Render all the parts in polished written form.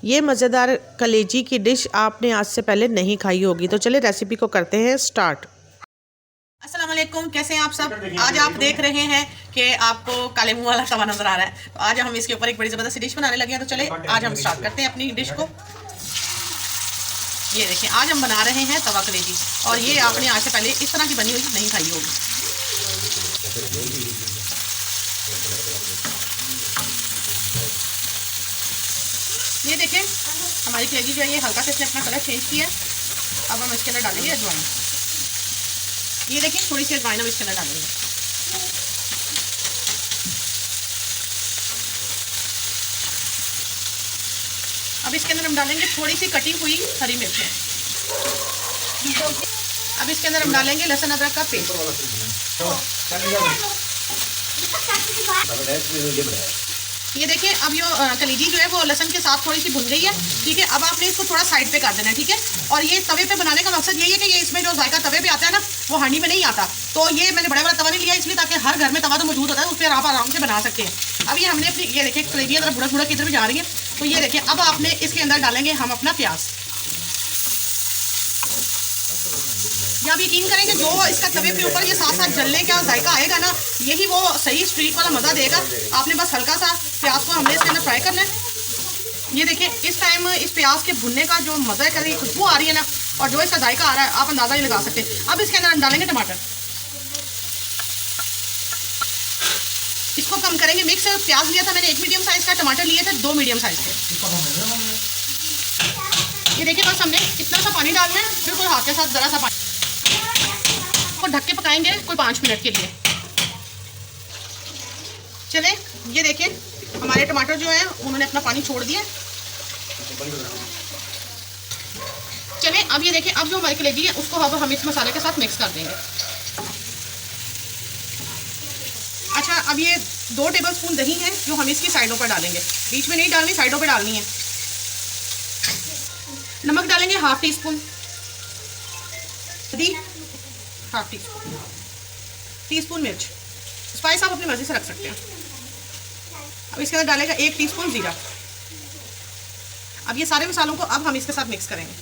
ये मज़ेदार कलेजी की डिश आपने आज से पहले नहीं खाई होगी। तो चलिए रेसिपी को करते हैं स्टार्ट। अस्सलाम वालेकुम, कैसे हैं आप सब। आज आप देख रहे हैं कि आपको काले मुंह वाला तवा नजर आ रहा है। तो आज हम इसके ऊपर एक बड़ी ज़बरदस्त डिश बनाने लगे हैं। तो चले आज हम स्टार्ट करते हैं अपनी डिश को। ये देखिए, आज हम बना रहे हैं तवा कलेजी, और ये आपने आज से पहले इस तरह की बनी हुई नहीं खाई होगी। ये देखिए, हमारी कलेजी जो है ये हल्का से इसने अपना कलर चेंज किया है। अब हम इसके अंदर डालेंगे अजवाइन। ये देखिए, थोड़ी सी अजवाइन हम इसके अंदर डालेंगे। अब इसके अंदर हम डालेंगे थोड़ी सी कटी हुई हरी मिर्चें। अब इसके अंदर हम डालेंगे लहसुन अदरक का पेस्ट। ये देखिए, अब ये कलेजी जो है वो लहसुन के साथ थोड़ी सी भुन गई है। ठीक है, अब आपने इसको थोड़ा साइड पे कर देना है। ठीक है, और ये तवे पे बनाने का मकसद यही है कि ये इसमें जो जायका तवे पे आता है ना, वो हांडी में नहीं आता। तो ये मैंने बड़ा बड़ा तवा नहीं लिया इसलिए, ताकि हर घर में तवा तो मौजूद होता है, उस पर आप आराम से बना सकते हैं। अब ये हमने अपनी, ये देखिए कलेजी अगर बुढ़ा बुढ़ा किधर भी जा रही है। तो ये देखिए, अब आपने इसके अंदर डालेंगे हम अपना प्याज। या आप यकीन करें कि जो इसका तवे के ऊपर ये साथ साथ जलने का जायका आएगा ना, यही वो सही स्ट्रीट वाला मज़ा देगा। आपने बस हल्का सा प्याज को हमने इसके अंदर फ्राई करना है। ये देखिए, इस टाइम इस प्याज के भुनने का जो मज़ा है, खुशबू आ रही है ना, और जो इसका जायका आ रहा है, आप अंदाज़ा नहीं लगा सकते। अब इसके अंदर हम डालेंगे टमाटर। इसको कम करेंगे मिक्स। प्याज लिया था मैंने 1 मीडियम साइज़ का, टमाटर लिए थे 2 मीडियम साइज़ के। ये देखिए, बस हमने इतना सा पानी डालना है, बिल्कुल हाथ के साथ ज़रा सा पानी को ढक के पकाएंगे कोई 5 मिनट के लिए। चले, ये देखिए हमारे टमाटर जो है उन्होंने अपना पानी छोड़ दिया। चले, अब ये देखिए, अब जो हमारी कलेजी है उसको अब हम इस मसाले के साथ मिक्स कर देंगे। अच्छा, अब ये 2 टेबलस्पून दही है जो हम इसकी साइडों पर डालेंगे। बीच में नहीं डालनी, साइडों पर डालनी है। नमक डालेंगे ½ टीस्पून, ½ टीस्पून मिर्च। स्पाइस आप अपनी मर्जी से रख सकते हैं। अब इसके अंदर डालेगा 1 टीस्पून जीरा। अब ये सारे मसालों को अब हम इसके साथ मिक्स करेंगे।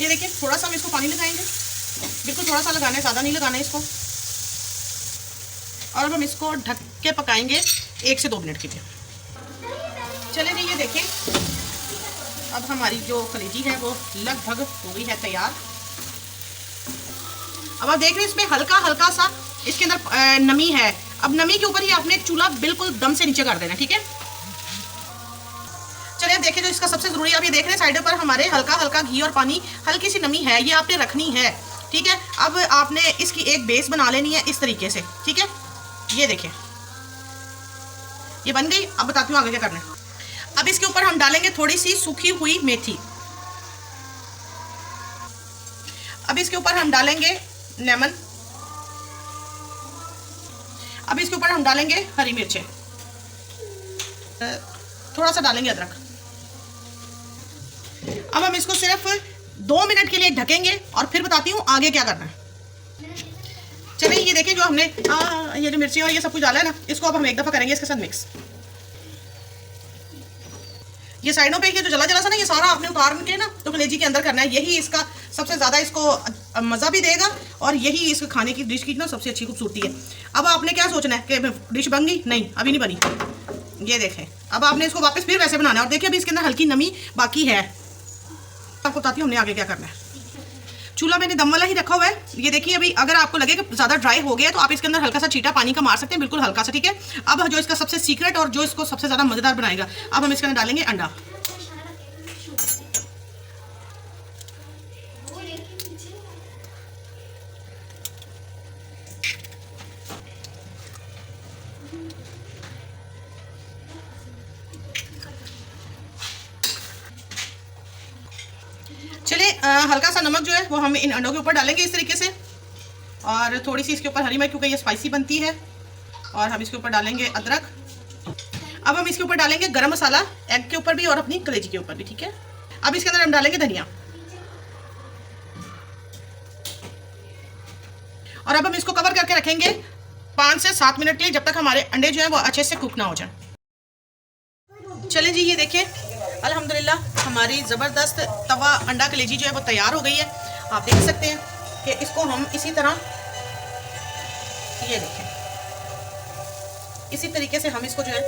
ये देखिए, थोड़ा सा हम इसको पानी लगाएंगे, बिल्कुल थोड़ा सा लगाना है, ज़्यादा नहीं लगाना है इसको। और अब हम इसको ढक के पकाएंगे 1 से 2 मिनट के लिए। चले जी, ये देखिए, अब हमारी जो कलेजी है वो लगभग हो गई है तैयार। अब आप देख रहे हैं इसमें हल्का हल्का सा इसके अंदर नमी है। अब नमी के ऊपर ही आपने चूल्हा बिल्कुल दम से नीचे कर देना। ठीक है, चलिए अब देखिए, जो इसका सबसे जरूरी, आप ये देख रहे हैं साइडों पर हमारे हल्का हल्का घी और पानी, हल्की सी नमी है, ये आपने रखनी है। ठीक है, अब आपने इसकी एक बेस बना लेनी है इस तरीके से। ठीक है, ये देखिए ये बन गई। अब बताती हूँ आगे क्या करना है। अब इसके ऊपर हम डालेंगे थोड़ी सी सूखी हुई मेथी। अब इसके ऊपर हम डालेंगे लेमन। अब इसके ऊपर हम डालेंगे हरी मिर्चें, थोड़ा सा डालेंगे अदरक। अब हम इसको सिर्फ 2 मिनट के लिए ढकेंगे और फिर बताती हूँ आगे क्या करना है। चलिए, ये देखिए, जो हमने ये जो मिर्ची और ये सब कुछ डाला है ना, इसको अब हम एक दफ़ा करेंगे इसके साथ मिक्स। ये साइडों पे जो जला जला सा ना, ये सारा आपने उतार के ना तो कलेजी के अंदर करना है। यही इसका सबसे ज़्यादा इसको मज़ा भी देगा, और यही इसके खाने की डिश की ना सबसे अच्छी खूबसूरती है। अब आपने क्या सोचना है कि डिश बन गई? नहीं, अभी नहीं बनी। ये देखें, अब आपने इसको वापस फिर वैसे बनाना है। और देखिए, अभी इसके अंदर हल्की नमी बाकी है। आपको बताती हूँ हमने आगे क्या करना है। चूल्हा मैंने दम वाला ही रखा हुआ है। ये देखिए, अभी अगर आपको लगे कि ज़्यादा ड्राई हो गया तो आप इसके अंदर हल्का सा छींटा पानी का मार सकते हैं, बिल्कुल हल्का सा। ठीक है, अब जो इसका सबसे सीक्रेट और जो इसको सबसे ज़्यादा मज़ेदार बनाएगा, अब हम इसके अंदर डालेंगे अंडा। चलिए, हल्का सा नमक जो है वो हम इन अंडों के ऊपर डालेंगे इस तरीके से, और थोड़ी सी इसके ऊपर हरी मिर्च, क्योंकि ये स्पाइसी बनती है। और हम इसके ऊपर डालेंगे अदरक। अब हम इसके ऊपर डालेंगे गरम मसाला, एग के ऊपर भी और अपनी कलेजी के ऊपर भी। ठीक है, अब इसके अंदर हम डालेंगे धनिया। और अब हम इसको कवर करके रखेंगे 5 से 7 मिनट के लिए, जब तक हमारे अंडे जो है वो अच्छे से कुक ना हो जाए। चलें जी, ये देखें अल्हम्दुलिल्लाह हमारी ज़बरदस्त तवा अंडा कलेजी जो है वो तैयार हो गई है। आप देख सकते हैं कि इसको हम इसी तरह, ये देखें इसी तरीके से हम इसको जो है,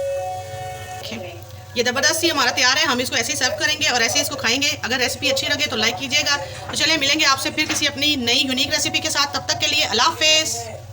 ये ज़बरदस्त ही हमारा तैयार है। हम इसको ऐसे ही सर्व करेंगे और ऐसे ही इसको खाएंगे। अगर रेसिपी अच्छी लगे तो लाइक कीजिएगा। तो चलिए मिलेंगे आपसे फिर किसी अपनी नई यूनिक रेसिपी के साथ। तब तक के लिए अल्लाह हाफ़िज़।